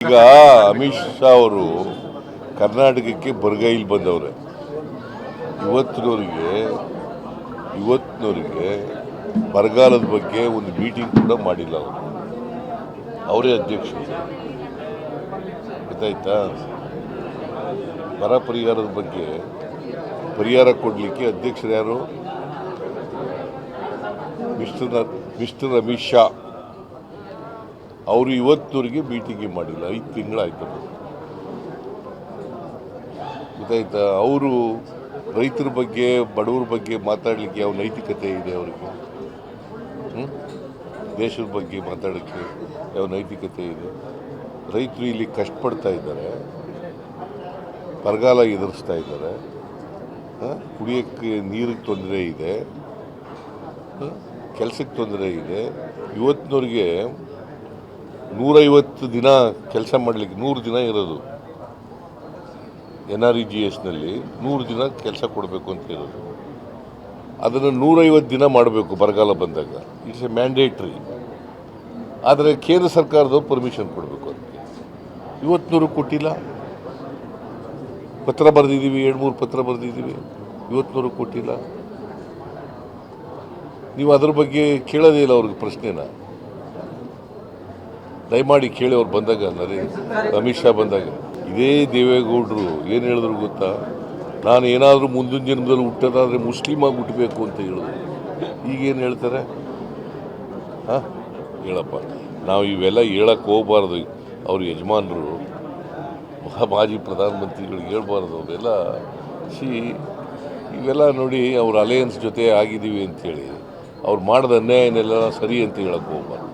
ಈಗ ಅಮಿತ್ ಶಾ ಅವರು ಕರ್ನಾಟಕಕ್ಕೆ ಬರಗೈಲಿ ಬಂದವ್ರೆ. ಇವತ್ತಿನವರಿಗೆ ಬರಗಾಲದ ಬಗ್ಗೆ ಒಂದು ಮೀಟಿಂಗ್ ಕೂಡ ಮಾಡಿಲ್ಲ. ಅವರೇ ಅಧ್ಯಕ್ಷರು. ಗೊತ್ತಾಯ್ತಾ? ಬರ ಪರಿಹಾರದ ಬಗ್ಗೆ ಪರಿಹಾರ ಕೊಡಲಿಕ್ಕೆ ಅಧ್ಯಕ್ಷರು ಯಾರು? ಮಿಸ್ಟರ್ ಅಮಿತ್ ಶಾ ಅವರು ಇವತ್ತಿನವರೆಗೆ ಮೀಟಿಂಗ್ ಮಾಡಿಲ್ಲ. 5 ತಿಂಗಳಾಯ್ತು. ಗೊತ್ತಾಯ್ತಾ? ಅವರು ರೈತರ ಬಗ್ಗೆ ಬಡವರ ಬಗ್ಗೆ ಮಾತಾಡಲಿಕ್ಕೆ ಯಾವ ನೈತಿಕತೆ ಇದೆ ಅವರಿಗೆ? ದೇಶದ ಬಗ್ಗೆ ಮಾತಾಡೋಕ್ಕೆ ಯಾವ ನೈತಿಕತೆ ಇದೆ? ರೈತರು ಇಲ್ಲಿ ಕಷ್ಟಪಡ್ತಾ ಇದ್ದಾರೆ, ಬರಗಾಲ ಎದುರಿಸ್ತಾ ಇದ್ದಾರೆ, ಕುಡಿಯೋಕ್ಕೆ ನೀರಿಗೆ ತೊಂದರೆ ಇದೆ, ಕೆಲಸಕ್ಕೆ ತೊಂದರೆ ಇದೆ. ಇವತ್ತಿನವ್ರಿಗೆ 150 ದಿನ ಕೆಲಸ ಮಾಡಲಿಕ್ಕೆ 100 ದಿನ ಇರೋದು. NREGSನಲ್ಲಿ 100 ದಿನ ಕೆಲಸ ಕೊಡಬೇಕು ಅಂತ ಇರೋದು. ಅದನ್ನು 150 ದಿನ ಮಾಡಬೇಕು ಬರಗಾಲ ಬಂದಾಗ. It's A mandatory. ಆದರೆ ಕೇಂದ್ರ ಸರ್ಕಾರದವ್ರು ಪರ್ಮಿಷನ್ ಕೊಡಬೇಕು ಅದಕ್ಕೆ. ಇವತ್ತಿನವರು ಕೊಟ್ಟಿಲ್ಲ. ಪತ್ರ ಬರೆದಿದ್ದೀವಿ, 2-3 ಪತ್ರ ಬರೆದಿದ್ದೀವಿ. ಇವತ್ತಿನವರು ಕೊಟ್ಟಿಲ್ಲ. ನೀವು ಅದ್ರ ಬಗ್ಗೆ ಕೇಳೋದೇ ಇಲ್ಲ ಅವ್ರಿಗೆ ಪ್ರಶ್ನೆನ. ದಯಮಾಡಿ ಕೇಳಿ ಅವ್ರು ಬಂದಾಗ, ಅಮಿತ್ ಶಾ ಬಂದಾಗ. ಇದೇ ದೇವೇಗೌಡರು ಏನು ಹೇಳಿದ್ರು ಗೊತ್ತಾ? ನಾನು ಏನಾದರೂ ಮುಂದಿನ ಜನ್ಮದಲ್ಲಿ ಹುಟ್ಟೋದಾದರೆ ಮುಸ್ಲಿಮ್ ಆಗಿ ಹುಟ್ಟಬೇಕು ಅಂತ ಹೇಳಿದ್ರು. ಈಗೇನು ಹೇಳ್ತಾರೆ? ಹೇಳಪ್ಪ. ನಾವು ಇವೆಲ್ಲ ಹೇಳಕ್ಕೆ ಹೋಗಬಾರ್ದು. ಅವ್ರ ಯಜಮಾನರು ಮಾಜಿ ಪ್ರಧಾನಮಂತ್ರಿಗಳಿಗೆ ಹೇಳ್ಬಾರ್ದು. ಅವರೆಲ್ಲ ಇವೆಲ್ಲ ನೋಡಿ ಅವ್ರ ಅಲಯನ್ಸ್ ಜೊತೆ ಆಗಿದ್ದೀವಿ ಅಂಥೇಳಿ ಅವ್ರು ಮಾಡಿದ ಅನ್ಯಾಯನೆಲ್ಲ ಸರಿ ಅಂತ ಹೇಳಕ್ಕೆ ಹೋಗ್ಬಾರ್ದು.